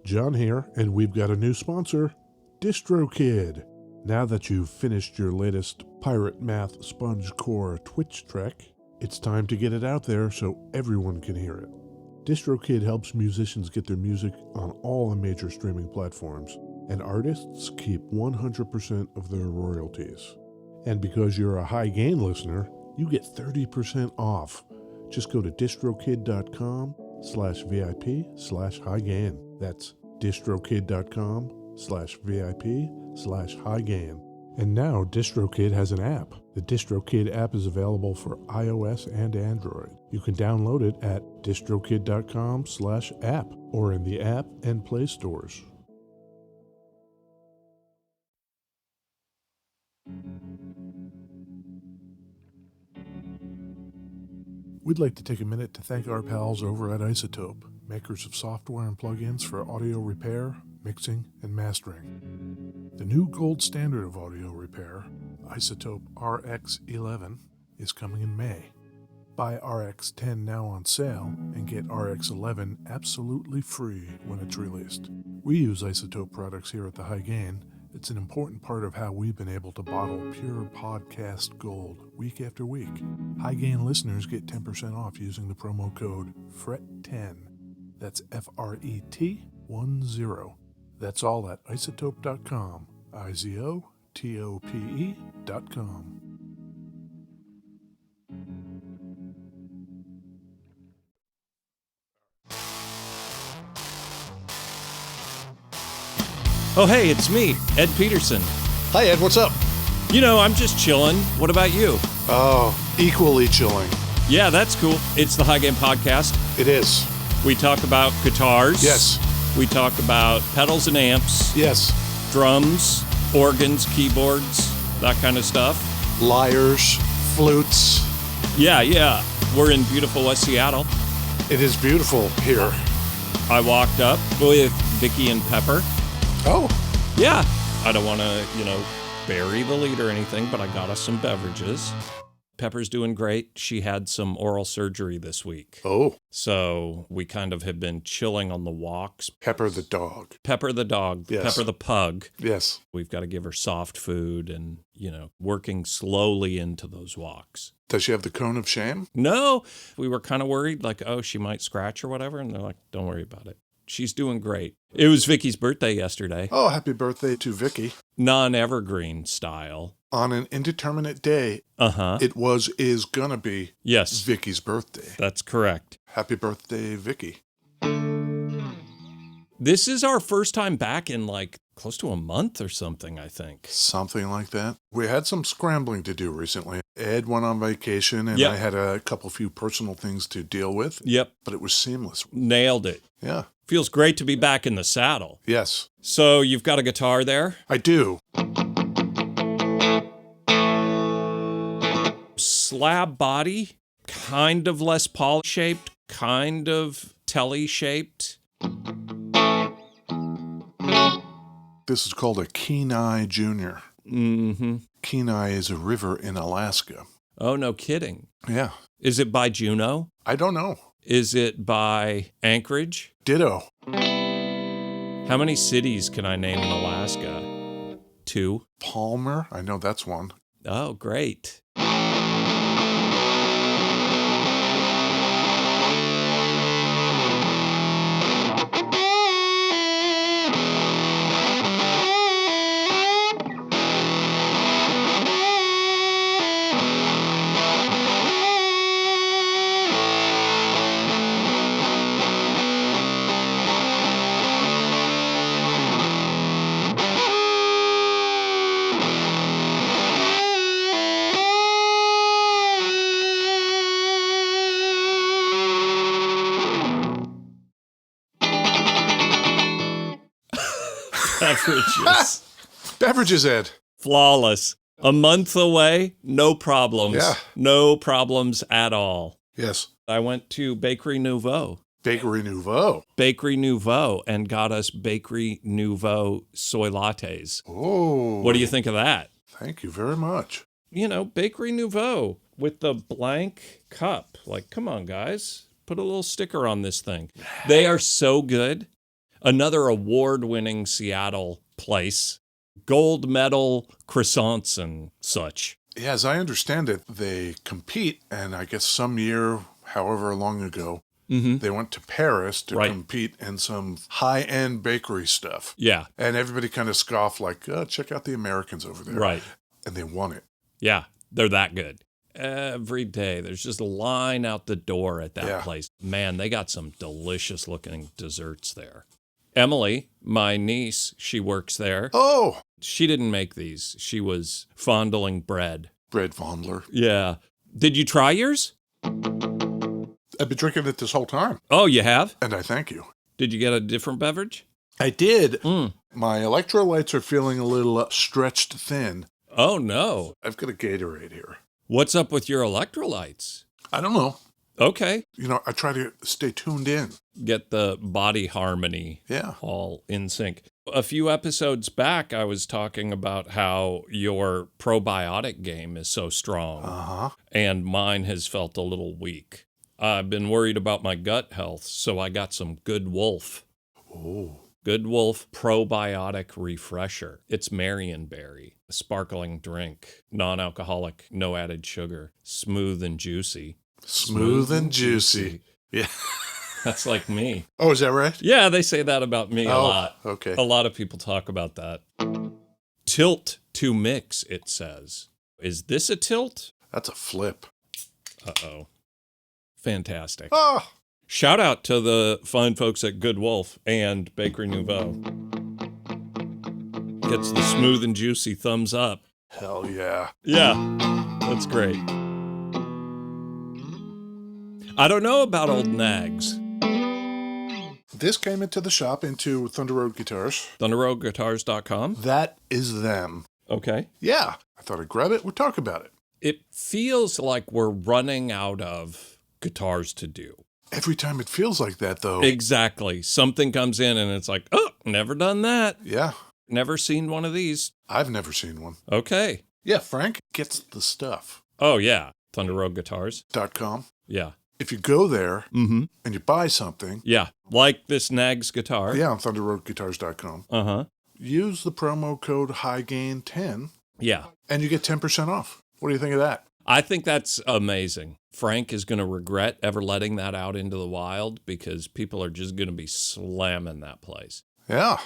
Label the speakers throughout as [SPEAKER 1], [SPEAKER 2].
[SPEAKER 1] John here, and we've got a new sponsor, DistroKid. Now that you've finished your latest Pirate Math Sponge Core Twitch trek, it's time to get it out there so everyone can hear it. DistroKid helps musicians get their music on all the major streaming platforms, and artists keep 100% of their royalties. And because you're a High Gain listener, you get 30% off. Just go to distrokid.com/VIP/highgain. That's distrokid.com/VIP/highgain. And now DistroKid has an app. The DistroKid app is available for iOS and Android. You can download it at distrokid.com/app or in the app and Play stores. We'd like to take a minute to thank our pals over at Isotope, makers of software and plugins for audio repair, mixing, and mastering. The new gold standard of audio repair, Isotope RX11, is coming in May. Buy RX10 now on sale and get RX11 absolutely free when it's released. We use Isotope products here at the High Gain. It's an important part of how we've been able to bottle pure podcast gold week after week. High Gain listeners get 10% off using the promo code FRET10. That's FRET10. That's all at isotope.com. izotope.com.
[SPEAKER 2] Oh, hey, it's me, Ed Peterson.
[SPEAKER 3] Hi, Ed. What's up?
[SPEAKER 2] You know, I'm just chilling. What about you?
[SPEAKER 3] Oh, equally chilling.
[SPEAKER 2] Yeah, that's cool. It's the High Gain Podcast.
[SPEAKER 3] It is.
[SPEAKER 2] We talk about guitars.
[SPEAKER 3] Yes.
[SPEAKER 2] We talk about pedals and amps.
[SPEAKER 3] Yes.
[SPEAKER 2] Drums, organs, keyboards, that kind of stuff.
[SPEAKER 3] Lyres, flutes.
[SPEAKER 2] Yeah. We're in beautiful West Seattle.
[SPEAKER 3] It is beautiful here.
[SPEAKER 2] I walked up with Vicky and Pepper.
[SPEAKER 3] Oh.
[SPEAKER 2] Yeah. I don't want to, bury the lead or anything, but I got us some beverages. Pepper's doing great. She had some oral surgery this week.
[SPEAKER 3] Oh.
[SPEAKER 2] So we kind of have been chilling on the walks.
[SPEAKER 3] Pepper the dog.
[SPEAKER 2] Pepper the dog.
[SPEAKER 3] Yes.
[SPEAKER 2] Pepper the pug.
[SPEAKER 3] Yes.
[SPEAKER 2] We've got to give her soft food and, working slowly into those walks.
[SPEAKER 3] Does she have the cone of shame?
[SPEAKER 2] No. We were kind of worried, she might scratch or whatever. And they're like, don't worry about it. She's doing great. It was Vicky's birthday yesterday.
[SPEAKER 3] Oh, happy birthday to Vicky.
[SPEAKER 2] Non-evergreen style.
[SPEAKER 3] On an indeterminate day, it is gonna be Vicky's birthday.
[SPEAKER 2] That's correct.
[SPEAKER 3] Happy birthday, Vicky.
[SPEAKER 2] This is our first time back in close to a month or something, I think.
[SPEAKER 3] Something like that. We had some scrambling to do recently. Ed went on vacation and I had a few personal things to deal with.
[SPEAKER 2] Yep.
[SPEAKER 3] But it was seamless.
[SPEAKER 2] Nailed it.
[SPEAKER 3] Yeah.
[SPEAKER 2] Feels great to be back in the saddle.
[SPEAKER 3] Yes.
[SPEAKER 2] So you've got a guitar there?
[SPEAKER 3] I do.
[SPEAKER 2] Slab body, kind of Les Paul shaped, kind of Telly shaped.
[SPEAKER 3] This is called a Kenai Jr.
[SPEAKER 2] Mm-hmm.
[SPEAKER 3] Kenai is a river in Alaska.
[SPEAKER 2] Oh, no kidding.
[SPEAKER 3] Yeah.
[SPEAKER 2] Is it by Juneau?
[SPEAKER 3] I don't know.
[SPEAKER 2] Is it by Anchorage?
[SPEAKER 3] Ditto.
[SPEAKER 2] How many cities can I name in Alaska? 2.
[SPEAKER 3] Palmer? I know that's one.
[SPEAKER 2] Oh, great.
[SPEAKER 3] Beverages, Ed.
[SPEAKER 2] Flawless. A month away, no problems.
[SPEAKER 3] Yeah.
[SPEAKER 2] No problems at all.
[SPEAKER 3] Yes.
[SPEAKER 2] I went to Bakery Nouveau.
[SPEAKER 3] Bakery Nouveau.
[SPEAKER 2] Bakery Nouveau and got us Bakery Nouveau soy lattes.
[SPEAKER 3] Oh.
[SPEAKER 2] What do you think of that?
[SPEAKER 3] Thank you very much.
[SPEAKER 2] Bakery Nouveau with the blank cup. Come on, guys. Put a little sticker on this thing. They are so good. Another award-winning Seattle place. Gold medal croissants and such.
[SPEAKER 3] Yeah, as I understand it, they compete, and I guess some year, however long ago, they went to Paris to compete in some high-end bakery stuff.
[SPEAKER 2] Yeah.
[SPEAKER 3] And everybody kind of scoffed like, oh, check out the Americans over there.
[SPEAKER 2] Right.
[SPEAKER 3] And they won it.
[SPEAKER 2] Yeah, they're that good. Every day, there's just a line out the door at that place. Man, they got some delicious-looking desserts there. Emily, my niece, she works there.
[SPEAKER 3] Oh!
[SPEAKER 2] She didn't make these. She was fondling bread.
[SPEAKER 3] Bread fondler.
[SPEAKER 2] Yeah. Did you try yours?
[SPEAKER 3] I've been drinking it this whole time.
[SPEAKER 2] Oh, you have?
[SPEAKER 3] And I thank you.
[SPEAKER 2] Did you get a different beverage?
[SPEAKER 3] I did. My electrolytes are feeling a little stretched thin.
[SPEAKER 2] Oh, no.
[SPEAKER 3] I've got a Gatorade here.
[SPEAKER 2] What's up with your electrolytes?
[SPEAKER 3] I don't know.
[SPEAKER 2] Okay.
[SPEAKER 3] You know, I try to stay tuned in.
[SPEAKER 2] Get the body harmony all in sync. A few episodes back, I was talking about how your probiotic game is so strong, and mine has felt a little weak. I've been worried about my gut health, so I got some Good Wolf.
[SPEAKER 3] Oh.
[SPEAKER 2] Good Wolf Probiotic Refresher. It's Marionberry, a sparkling drink, non-alcoholic, no added sugar, smooth and juicy.
[SPEAKER 3] Smooth and juicy. Yeah.
[SPEAKER 2] That's like me.
[SPEAKER 3] Oh, is that right?
[SPEAKER 2] Yeah, they say that about me a lot.
[SPEAKER 3] Okay.
[SPEAKER 2] A lot of people talk about that. Tilt to mix, it says. Is this a tilt?
[SPEAKER 3] That's a flip.
[SPEAKER 2] Uh-oh. Fantastic.
[SPEAKER 3] Oh!
[SPEAKER 2] Shout out to the fine folks at Good Wolf and Bakery Nouveau. Gets the smooth and juicy thumbs up.
[SPEAKER 3] Hell yeah.
[SPEAKER 2] Yeah, that's great. I don't know about old Knaggs.
[SPEAKER 3] This came into the shop, into Thunder Road Guitars.
[SPEAKER 2] ThunderRoadGuitars.com?
[SPEAKER 3] That is them.
[SPEAKER 2] Okay.
[SPEAKER 3] Yeah. I thought I'd grab it. We'd talk about it.
[SPEAKER 2] It feels like we're running out of guitars to do.
[SPEAKER 3] Every time it feels like that, though.
[SPEAKER 2] Exactly. Something comes in and it's like, oh, never done that.
[SPEAKER 3] Yeah.
[SPEAKER 2] Never seen one of these.
[SPEAKER 3] I've never seen one.
[SPEAKER 2] Okay.
[SPEAKER 3] Yeah, Frank gets the stuff.
[SPEAKER 2] Oh, yeah. ThunderRoadGuitars.com.
[SPEAKER 3] Yeah.
[SPEAKER 2] If
[SPEAKER 3] you go there and you buy something.
[SPEAKER 2] Yeah. Like this Knaggs guitar.
[SPEAKER 3] Yeah, on ThunderRoadGuitars.com.
[SPEAKER 2] Uh-huh.
[SPEAKER 3] Use the promo code HighGain10.
[SPEAKER 2] Yeah.
[SPEAKER 3] And you get 10% off. What do you think of that?
[SPEAKER 2] I think that's amazing. Frank is going to regret ever letting that out into the wild because people are just going to be slamming that place.
[SPEAKER 3] Yeah.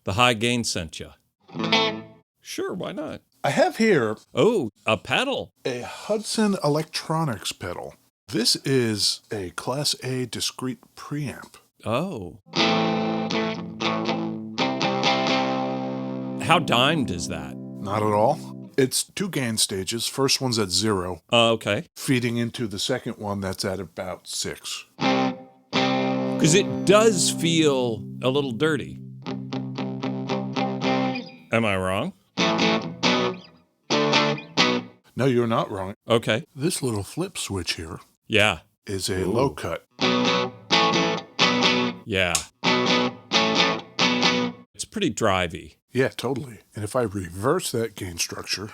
[SPEAKER 2] The High Gain sent you. Sure, why not?
[SPEAKER 3] I have here...
[SPEAKER 2] Oh, a pedal.
[SPEAKER 3] A Hudson Electronics pedal. This is a Class A discrete preamp.
[SPEAKER 2] Oh. How dimed is that?
[SPEAKER 3] Not at all. It's 2 gain stages. First one's at 0.
[SPEAKER 2] Okay.
[SPEAKER 3] Feeding into the second one that's at about 6.
[SPEAKER 2] Because it does feel a little dirty. Am I wrong?
[SPEAKER 3] No, you're not wrong.
[SPEAKER 2] Okay.
[SPEAKER 3] This little flip switch here is a low cut.
[SPEAKER 2] Yeah. It's pretty drivey.
[SPEAKER 3] Yeah, totally. And if I reverse that gain structure.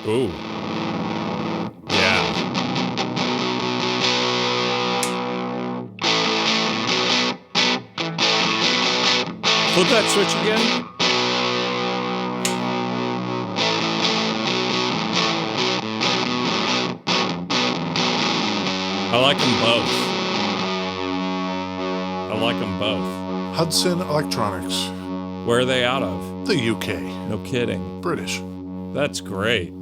[SPEAKER 2] Ooh. Yeah. Flip that switch again. I like them both. I like them both.
[SPEAKER 3] Hudson Electronics.
[SPEAKER 2] Where are they out of?
[SPEAKER 3] The UK.
[SPEAKER 2] No kidding.
[SPEAKER 3] British.
[SPEAKER 2] That's great.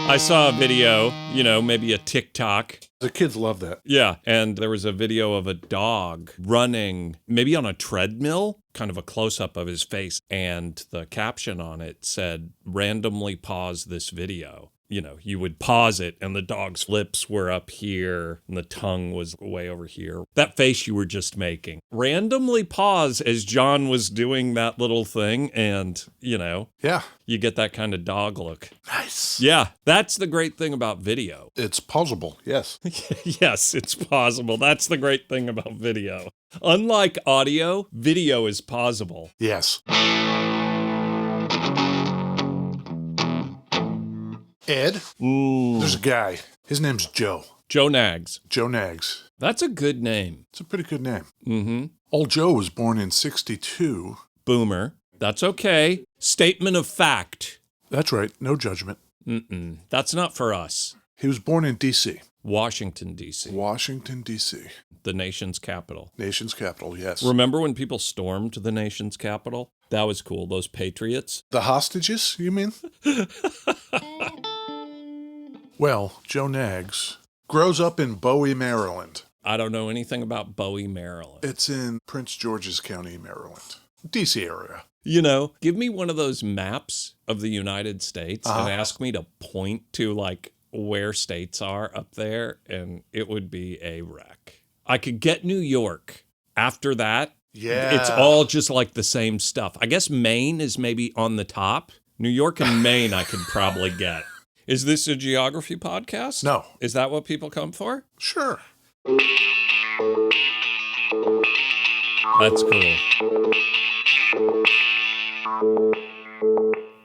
[SPEAKER 2] I saw a video, maybe a TikTok.
[SPEAKER 3] The kids love that.
[SPEAKER 2] Yeah, and there was a video of a dog running, maybe on a treadmill, kind of a close-up of his face, and the caption on it said, randomly pause this video. You would pause it, and the dog's lips were up here, and the tongue was way over here. That face you were just making. Randomly pause as John was doing that little thing, and,
[SPEAKER 3] Yeah.
[SPEAKER 2] you get that kind of dog look.
[SPEAKER 3] Nice.
[SPEAKER 2] Yeah, that's the great thing about video.
[SPEAKER 3] It's pausable, yes.
[SPEAKER 2] Yes, it's pausable. That's the great thing about video. Unlike audio, video is pausable.
[SPEAKER 3] Yes. Ed?
[SPEAKER 2] Ooh.
[SPEAKER 3] There's a guy. His name's Joe.
[SPEAKER 2] Joe Knaggs.
[SPEAKER 3] Joe Knaggs.
[SPEAKER 2] That's a good name.
[SPEAKER 3] It's a pretty good name.
[SPEAKER 2] Mm-hmm.
[SPEAKER 3] Old Joe was born in 1962.
[SPEAKER 2] Boomer. That's okay. Statement of fact.
[SPEAKER 3] That's right. No judgment.
[SPEAKER 2] Mm-mm. That's not for us.
[SPEAKER 3] He was born in D.C.
[SPEAKER 2] Washington, D.C.
[SPEAKER 3] Washington, D.C.
[SPEAKER 2] The nation's capital.
[SPEAKER 3] Nation's capital, yes.
[SPEAKER 2] Remember when people stormed the nation's capital? That was cool. Those patriots.
[SPEAKER 3] The hostages, you mean? Well, Joe Knaggs grows up in Bowie, Maryland.
[SPEAKER 2] I don't know anything about Bowie, Maryland.
[SPEAKER 3] It's in Prince George's County, Maryland. D.C. area.
[SPEAKER 2] You know, give me one of those maps of the United States and ask me to point to, like, where states are up there, and it would be a wreck. I could get New York. After that, it's all just like the same stuff. I guess Maine is maybe on the top. New York and Maine I could probably get. Is this a geography podcast?
[SPEAKER 3] No.
[SPEAKER 2] Is that what people come for?
[SPEAKER 3] Sure.
[SPEAKER 2] That's cool.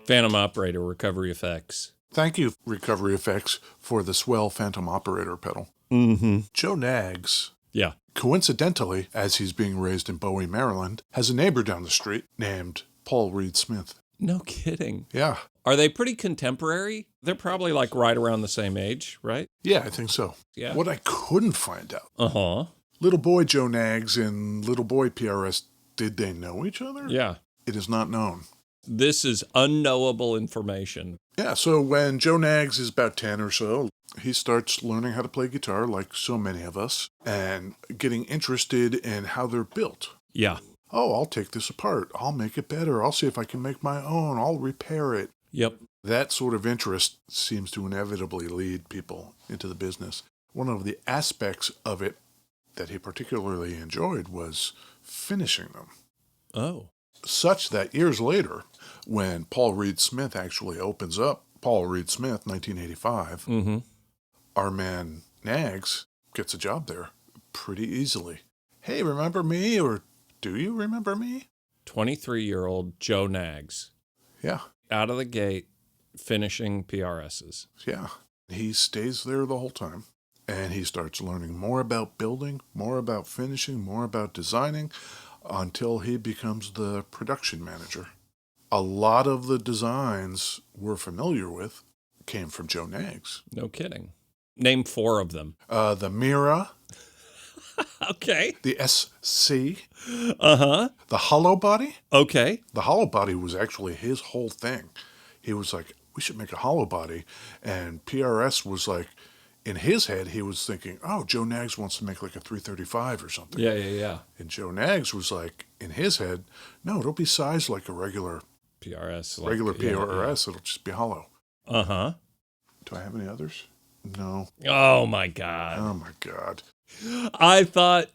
[SPEAKER 2] Phantom Operator Recovery Effects.
[SPEAKER 3] Thank you, Recovery Effects, for the swell Phantom Operator pedal.
[SPEAKER 2] Mm-hmm.
[SPEAKER 3] Joe Knaggs,
[SPEAKER 2] Yeah.
[SPEAKER 3] coincidentally, as he's being raised in Bowie, Maryland, has a neighbor down the street named Paul Reed Smith.
[SPEAKER 2] No kidding.
[SPEAKER 3] Yeah.
[SPEAKER 2] Are they pretty contemporary? They're probably like right around the same age, right?
[SPEAKER 3] Yeah, I think so.
[SPEAKER 2] Yeah.
[SPEAKER 3] What I couldn't find out,
[SPEAKER 2] Uh-huh.
[SPEAKER 3] little boy Joe Knaggs and little boy PRS, did they know each other?
[SPEAKER 2] Yeah.
[SPEAKER 3] It is not known.
[SPEAKER 2] This is unknowable information.
[SPEAKER 3] Yeah, so when Joe Knaggs is about 10 or so, he starts learning how to play guitar like so many of us and getting interested in how they're built.
[SPEAKER 2] Yeah.
[SPEAKER 3] Oh, I'll take this apart. I'll make it better. I'll see if I can make my own. I'll repair it.
[SPEAKER 2] Yep.
[SPEAKER 3] That sort of interest seems to inevitably lead people into the business. One of the aspects of it that he particularly enjoyed was finishing them.
[SPEAKER 2] Oh.
[SPEAKER 3] Such that years later, when Paul Reed Smith actually opens up Paul Reed Smith, 1985,
[SPEAKER 2] Mm-hmm.
[SPEAKER 3] our man Knaggs gets a job there pretty easily. Hey, remember me? Or do you remember me?
[SPEAKER 2] 23-year-old Joe Knaggs.
[SPEAKER 3] Yeah,
[SPEAKER 2] Out of the gate, finishing PRSs.
[SPEAKER 3] yeah. He stays there the whole time. And he starts learning more about building, more about finishing, more about designing, until he becomes the production manager. A lot of the designs we're familiar with came from Joe Knaggs.
[SPEAKER 2] No kidding. Name 4 of them.
[SPEAKER 3] The Mira,
[SPEAKER 2] Okay.
[SPEAKER 3] the SC,
[SPEAKER 2] Uh-huh.
[SPEAKER 3] the hollow body.
[SPEAKER 2] Okay.
[SPEAKER 3] The hollow body was actually his whole thing. He was like, we should make a hollow body. And PRS was like, in his head, he was thinking, oh, Joe Knaggs wants to make like a 335 or something.
[SPEAKER 2] Yeah.
[SPEAKER 3] And Joe Knaggs was like, in his head, no, it'll be sized like a regular
[SPEAKER 2] PRS.
[SPEAKER 3] PRS. It'll just be hollow.
[SPEAKER 2] Uh-huh.
[SPEAKER 3] Do I have any others? No.
[SPEAKER 2] Oh, my God.
[SPEAKER 3] Oh, my God.
[SPEAKER 2] I thought,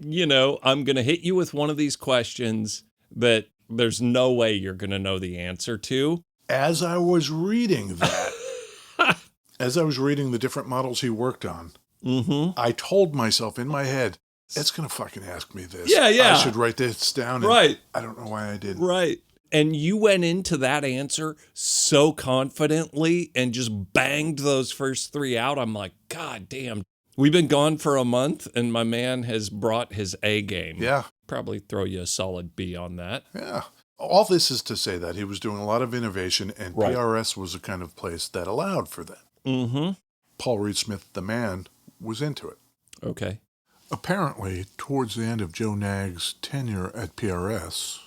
[SPEAKER 2] I'm going to hit you with one of these questions that there's no way you're going to know the answer to.
[SPEAKER 3] As I was reading that, as I was reading the different models he worked on, I told myself in my head, it's going to fucking ask me this.
[SPEAKER 2] Yeah.
[SPEAKER 3] I should write this down.
[SPEAKER 2] Right.
[SPEAKER 3] I don't know why I didn't.
[SPEAKER 2] Right. And you went into that answer so confidently and just banged those first 3 out. I'm like, God damn. We've been gone for a month and my man has brought his A game.
[SPEAKER 3] Yeah.
[SPEAKER 2] Probably throw you a solid B on that.
[SPEAKER 3] Yeah. All this is to say that he was doing a lot of innovation, and
[SPEAKER 2] Right.
[SPEAKER 3] PRS was a kind of place that allowed for that.
[SPEAKER 2] Mm-hmm.
[SPEAKER 3] Paul Reed Smith, the man, was into it.
[SPEAKER 2] Okay.
[SPEAKER 3] Apparently, towards the end of Joe Knaggs' tenure at PRS,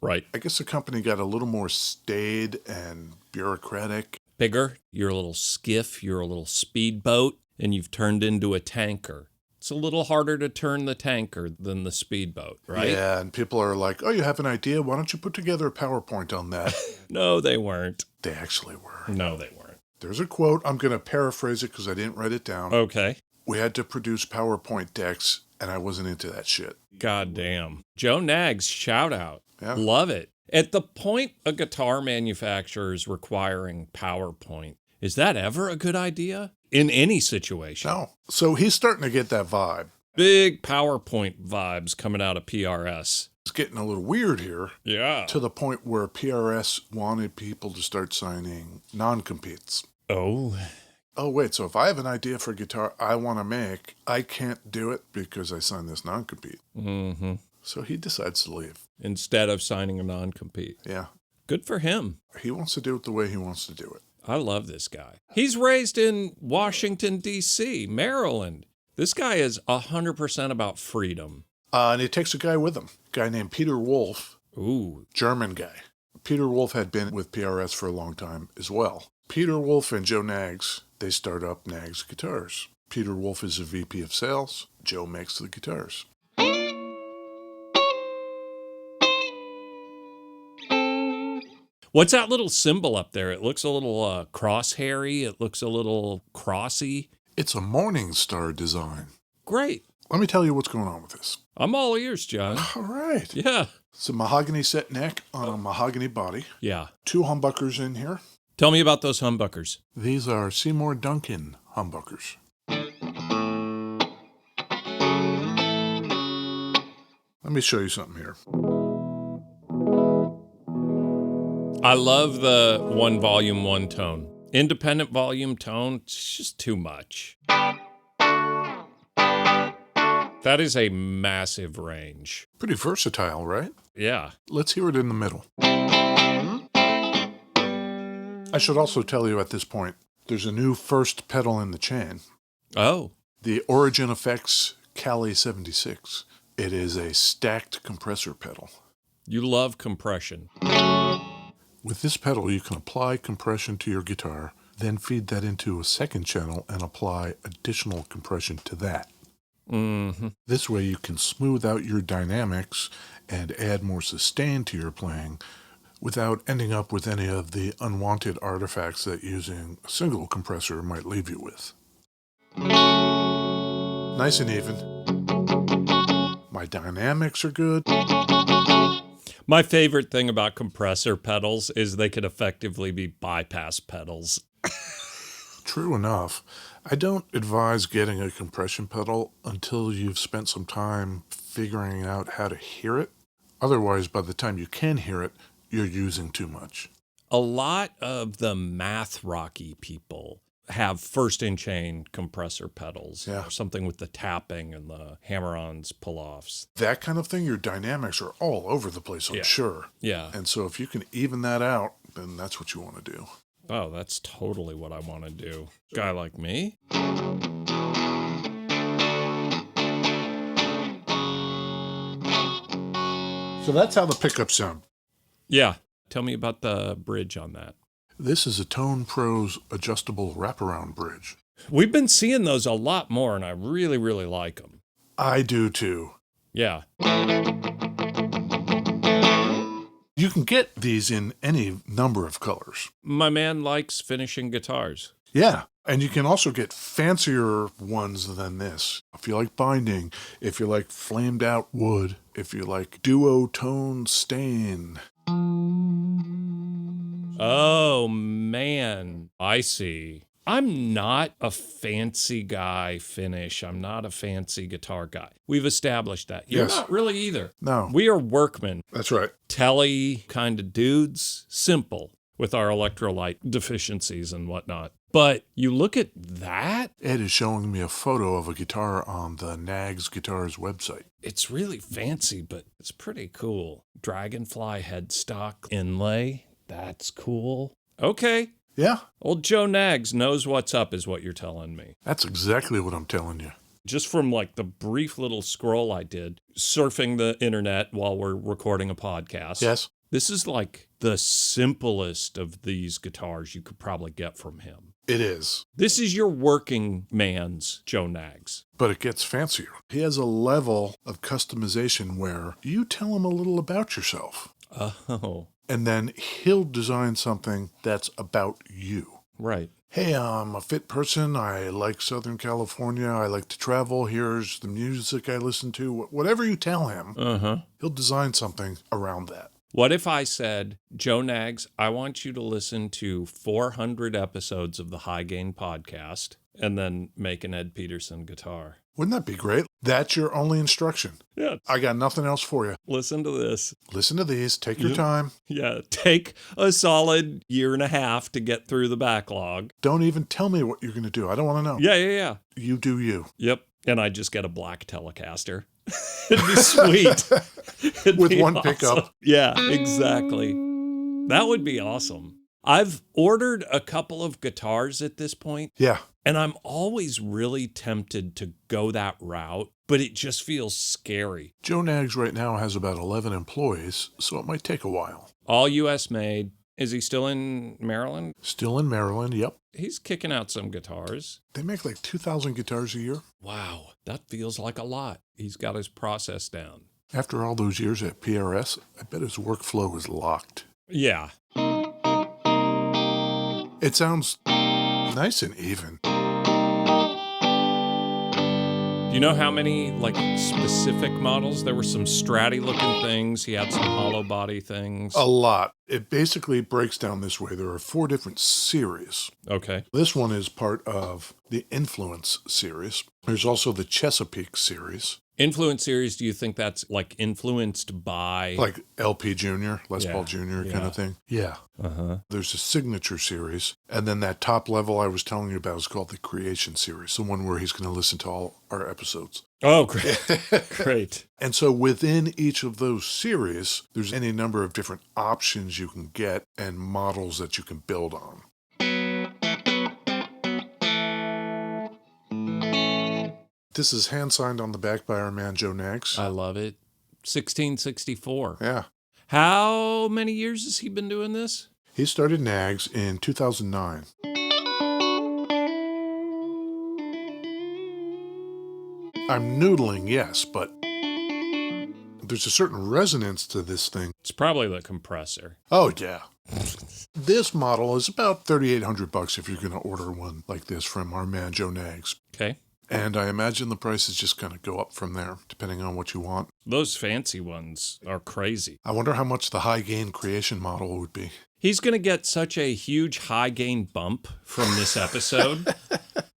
[SPEAKER 2] Right.
[SPEAKER 3] I guess the company got a little more staid and bureaucratic.
[SPEAKER 2] Bigger. You're a little skiff. You're a little speedboat. And you've turned into a tanker. It's a little harder to turn the tanker than the speedboat, right?
[SPEAKER 3] Yeah, and people are like, oh, you have an idea? Why don't you put together a PowerPoint on that?
[SPEAKER 2] No, they weren't.
[SPEAKER 3] They actually were.
[SPEAKER 2] No, they weren't.
[SPEAKER 3] There's a quote. I'm going to paraphrase it because I didn't write it down.
[SPEAKER 2] Okay.
[SPEAKER 3] We had to produce PowerPoint decks, and I wasn't into that shit.
[SPEAKER 2] God damn. Joe Knaggs, shout out.
[SPEAKER 3] Yeah.
[SPEAKER 2] Love it. At the point a guitar manufacturer is requiring PowerPoint, is that ever a good idea? In any situation?
[SPEAKER 3] No. So he's starting to get that vibe.
[SPEAKER 2] Big PowerPoint vibes coming out of PRS.
[SPEAKER 3] It's getting a little weird here.
[SPEAKER 2] Yeah.
[SPEAKER 3] To the point where PRS wanted people to start signing non-competes.
[SPEAKER 2] Oh.
[SPEAKER 3] Oh, wait, so if I have an idea for a guitar I want to make, I can't do it because I signed this non-compete.
[SPEAKER 2] Mm-hmm.
[SPEAKER 3] So he decides to leave.
[SPEAKER 2] Instead of signing a non-compete.
[SPEAKER 3] Yeah.
[SPEAKER 2] Good for him.
[SPEAKER 3] He wants to do it the way he wants to do it.
[SPEAKER 2] I love this guy. He's raised in Washington, D.C., Maryland. This guy is 100% about freedom.
[SPEAKER 3] And he takes a guy with him, a guy named Peter Wolf.
[SPEAKER 2] Ooh.
[SPEAKER 3] German guy. Peter Wolf had been with PRS for a long time as well. Peter Wolf and Joe Knaggs, they start up Knaggs Guitars. Peter Wolf is a VP of sales. Joe makes the guitars.
[SPEAKER 2] What's that little symbol up there? It looks a little crosshairy. It looks a little crossy.
[SPEAKER 3] It's a Morning Star design.
[SPEAKER 2] Great.
[SPEAKER 3] Let me tell you what's going on with this.
[SPEAKER 2] I'm all ears, John.
[SPEAKER 3] All right.
[SPEAKER 2] Yeah.
[SPEAKER 3] It's a mahogany set neck on a mahogany body.
[SPEAKER 2] Yeah.
[SPEAKER 3] 2 humbuckers in here.
[SPEAKER 2] Tell me about those humbuckers.
[SPEAKER 3] These are Seymour Duncan humbuckers. Let me show you something here.
[SPEAKER 2] I love the one volume, one tone. Independent volume tone, it's just too much. That is a massive range.
[SPEAKER 3] Pretty versatile, right?
[SPEAKER 2] Yeah.
[SPEAKER 3] Let's hear it in the middle. I should also tell you at this point, there's a new first pedal in the chain.
[SPEAKER 2] Oh.
[SPEAKER 3] The Origin Effects Cali 76. It is a stacked compressor pedal.
[SPEAKER 2] You love compression.
[SPEAKER 3] With this pedal, you can apply compression to your guitar, then feed that into a second channel and apply additional compression to that.
[SPEAKER 2] Mm-hmm.
[SPEAKER 3] This way you can smooth out your dynamics and add more sustain to your playing without ending up with any of the unwanted artifacts that using a single compressor might leave you with. Nice and even. My dynamics are good.
[SPEAKER 2] My favorite thing about compressor pedals is they could effectively be bypass pedals.
[SPEAKER 3] True enough. I don't advise getting a compression pedal until you've spent some time figuring out how to hear it. Otherwise, by the time you can hear it, you're using too much.
[SPEAKER 2] A lot of the math rocky people have first-in-chain compressor pedals.
[SPEAKER 3] Yeah.
[SPEAKER 2] Or something with the tapping and the hammer-ons, pull-offs.
[SPEAKER 3] That kind of thing, your dynamics are all over the place, I'm sure.
[SPEAKER 2] Yeah.
[SPEAKER 3] And so if you can even that out, then that's what you want to do.
[SPEAKER 2] Oh, that's totally what I want to do. Guy like me?
[SPEAKER 3] So that's how the pickups sound.
[SPEAKER 2] Yeah. Tell me about the bridge on that.
[SPEAKER 3] This is a Tone Pros adjustable wraparound bridge.
[SPEAKER 2] We've been seeing those a lot more, and I really, really like them.
[SPEAKER 3] I do too.
[SPEAKER 2] Yeah.
[SPEAKER 3] You can get these in any number of colors.
[SPEAKER 2] My man likes finishing guitars.
[SPEAKER 3] Yeah, and you can also get fancier ones than this. If you like binding, if you like flamed out wood, if you like duotone stain.
[SPEAKER 2] Oh, man. I see. I'm not a fancy guy finish. I'm not a fancy guitar guy. We've established that. You're
[SPEAKER 3] Yes.
[SPEAKER 2] not really either.
[SPEAKER 3] No.
[SPEAKER 2] We are workmen.
[SPEAKER 3] That's right.
[SPEAKER 2] Telly kind of dudes. Simple with our electrolyte deficiencies and whatnot. But you look at that,
[SPEAKER 3] Ed is showing me a photo of a guitar on the Knaggs Guitars website.
[SPEAKER 2] it's really fancy, but it's pretty cool. Dragonfly headstock inlay. That's cool. Okay.
[SPEAKER 3] Yeah,
[SPEAKER 2] Old Joe Knaggs knows what's up is what you're telling me.
[SPEAKER 3] that's exactly what I'm telling you.
[SPEAKER 2] Just from like the brief little scroll I did, surfing the internet while we're recording a podcast.
[SPEAKER 3] Yes.
[SPEAKER 2] This is like the simplest of these guitars you could probably get from him.
[SPEAKER 3] It is.
[SPEAKER 2] This is your working man's Joe Knaggs.
[SPEAKER 3] But it gets fancier. He has a level of customization where you tell him a little about yourself.
[SPEAKER 2] Oh,
[SPEAKER 3] And then he'll design something that's about you.
[SPEAKER 2] right.
[SPEAKER 3] Hey, I'm a fit person. I like Southern California. I like to travel. Here's the music I listen to. Whatever you tell him,
[SPEAKER 2] Uh-huh.
[SPEAKER 3] he'll design something around that.
[SPEAKER 2] What if I said, Joe Knaggs, I want you to listen to 400 episodes of the High Gain podcast and then make an Ed Peterson guitar?
[SPEAKER 3] Wouldn't that be great? That's your only instruction.
[SPEAKER 2] Yeah.
[SPEAKER 3] I got nothing else for you.
[SPEAKER 2] Listen to this.
[SPEAKER 3] Listen to these. Take your time.
[SPEAKER 2] Yeah. Take a solid year and a half to get through the backlog.
[SPEAKER 3] Don't even tell me what you're going to do. I don't want to know.
[SPEAKER 2] Yeah.
[SPEAKER 3] You do you.
[SPEAKER 2] Yep. And I just get a black Telecaster. It'd be sweet.
[SPEAKER 3] With one pickup.
[SPEAKER 2] Yeah, exactly. That would be awesome. I've ordered a couple of guitars at this point.
[SPEAKER 3] Yeah.
[SPEAKER 2] And I'm always really tempted to go that route, but it just feels scary.
[SPEAKER 3] Joe Knaggs right now has about 11 employees, so it might take a while.
[SPEAKER 2] All U.S. made. Is he still in Maryland?
[SPEAKER 3] Still in Maryland, yep.
[SPEAKER 2] He's kicking out some guitars.
[SPEAKER 3] They make like 2,000 guitars a year.
[SPEAKER 2] Wow, that feels like a lot. He's got his process down.
[SPEAKER 3] After all those years at PRS, I bet his workflow is locked.
[SPEAKER 2] Yeah.
[SPEAKER 3] It sounds nice and even.
[SPEAKER 2] Do you know how many, specific models? There were some Stratty-looking things. He had some hollow body things.
[SPEAKER 3] A lot. It basically breaks down this way. There are 4 different series.
[SPEAKER 2] Okay.
[SPEAKER 3] This one is part of the Influence series. There's also the Chesapeake series.
[SPEAKER 2] Influence series, do you think that's, influenced by...
[SPEAKER 3] Like LP Jr., Les Paul Jr. kind of thing? Yeah.
[SPEAKER 2] Uh-huh.
[SPEAKER 3] There's a Signature series. And then that top level I was telling you about is called the Creation series, the one where he's going to listen to all our episodes.
[SPEAKER 2] Oh, great. Great.
[SPEAKER 3] And so within each of those series, there's any number of different options you can get and models that you can build on. This is hand-signed on the back by our man Joe Knaggs.
[SPEAKER 2] I love it. 1664.
[SPEAKER 3] Yeah.
[SPEAKER 2] How many years has he been doing this?
[SPEAKER 3] He started Knaggs in 2009. I'm noodling, yes, but there's a certain resonance to this thing.
[SPEAKER 2] It's probably the compressor.
[SPEAKER 3] Oh, yeah. This model is about $3,800 if you're going to order one like this from our man Joe Knaggs.
[SPEAKER 2] Okay.
[SPEAKER 3] And I imagine the prices just kind of go up from there, depending on what you want.
[SPEAKER 2] Those fancy ones are crazy.
[SPEAKER 3] I wonder how much the high-gain Creation model would be.
[SPEAKER 2] He's going to get such a huge high-gain bump from this episode.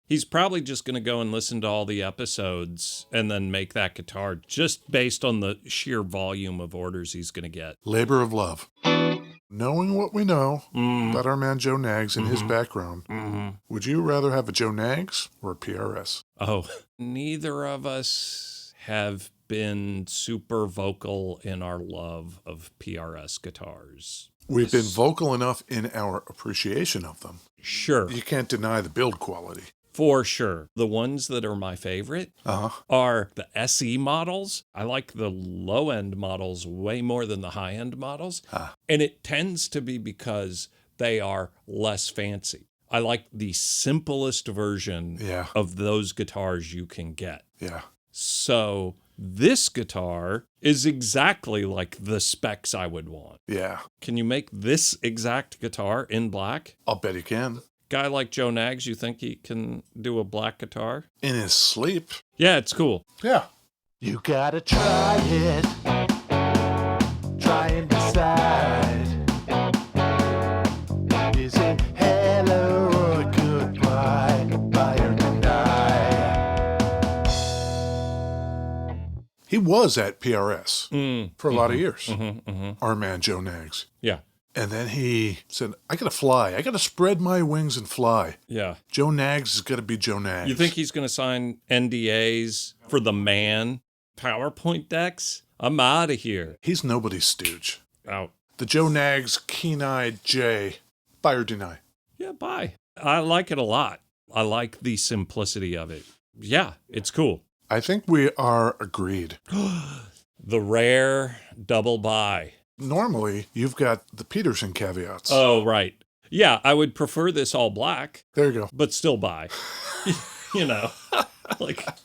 [SPEAKER 2] He's probably just going to go and listen to all the episodes and then make that guitar just based on the sheer volume of orders he's going to get.
[SPEAKER 3] Labor of love. Knowing what we know about our man Joe Knaggs and his background, would you rather have a Joe Knaggs or a PRS?
[SPEAKER 2] Oh, neither of us have been super vocal in our love of PRS guitars.
[SPEAKER 3] We've been vocal enough in our appreciation of them.
[SPEAKER 2] Sure.
[SPEAKER 3] You can't deny the build quality.
[SPEAKER 2] For sure. The ones that are my favorite are the SE models. I like the low-end models way more than the high-end models. And it tends to be because they are less fancy. I like the simplest version of those guitars you can get.
[SPEAKER 3] Yeah.
[SPEAKER 2] So this guitar is exactly like the specs I would want.
[SPEAKER 3] Yeah.
[SPEAKER 2] Can you make this exact guitar in black?
[SPEAKER 3] I'll bet he can.
[SPEAKER 2] Guy like Joe Knaggs, you think he can do a black guitar?
[SPEAKER 3] In his sleep.
[SPEAKER 2] Yeah, it's cool.
[SPEAKER 3] Yeah.
[SPEAKER 4] You gotta try it. Try and decide. Is it hello or goodbye? Buy or deny?
[SPEAKER 3] He was at PRS for a lot of years. Our man Joe Knaggs.
[SPEAKER 2] Yeah.
[SPEAKER 3] And then he said, I gotta fly. I gotta spread my wings and fly.
[SPEAKER 2] Yeah.
[SPEAKER 3] Joe Knaggs has got to be Joe Knaggs.
[SPEAKER 2] You think he's going to sign NDAs for the man PowerPoint decks? I'm out of here.
[SPEAKER 3] He's nobody's stooge.
[SPEAKER 2] Out.
[SPEAKER 3] The Joe Knaggs Kenai-J. Buy or deny?
[SPEAKER 2] Yeah, bye. I like it a lot. I like the simplicity of it. Yeah, it's cool.
[SPEAKER 3] I think we are agreed.
[SPEAKER 2] The rare double buy.
[SPEAKER 3] Normally, you've got the Peterson caveats.
[SPEAKER 2] Oh, right. Yeah, I would prefer this all black.
[SPEAKER 3] There you go.
[SPEAKER 2] But still buy. You know,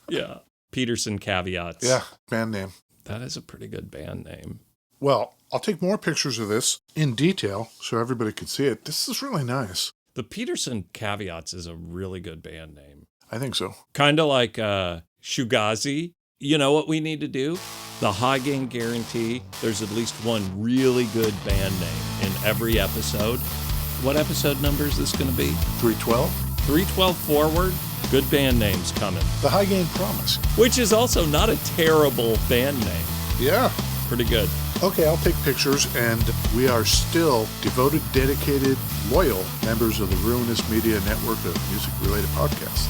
[SPEAKER 2] yeah. Peterson caveats.
[SPEAKER 3] Yeah, band name.
[SPEAKER 2] That is a pretty good band name.
[SPEAKER 3] Well, I'll take more pictures of this in detail so everybody can see it. This is really nice.
[SPEAKER 2] The Peterson caveats is a really good band name.
[SPEAKER 3] I think so.
[SPEAKER 2] Kind of like Shugazi. You know what we need to do? The high gain guarantee. There's at least one really good band name in every episode. What episode number is this going to be?
[SPEAKER 3] 312?
[SPEAKER 2] 312 forward, good band names coming.
[SPEAKER 3] The High Gain Promise.
[SPEAKER 2] Which is also not a terrible band name.
[SPEAKER 3] Yeah.
[SPEAKER 2] Pretty good.
[SPEAKER 3] Okay, I'll take pictures, and we are still devoted, dedicated, loyal members of the Ruinous Media Network of music-related podcasts.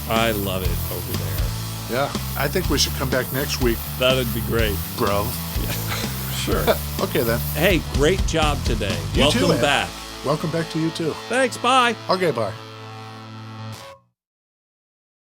[SPEAKER 2] I love it over there.
[SPEAKER 3] Yeah, I think we should come back next week,
[SPEAKER 2] That'd be great.
[SPEAKER 3] bro.
[SPEAKER 2] Sure.
[SPEAKER 3] Okay, then.
[SPEAKER 2] Hey, great job today.
[SPEAKER 3] You too,
[SPEAKER 2] Welcome
[SPEAKER 3] Ed.
[SPEAKER 2] back.
[SPEAKER 3] Welcome back to you, too.
[SPEAKER 2] Thanks, bye.
[SPEAKER 3] Okay, bye.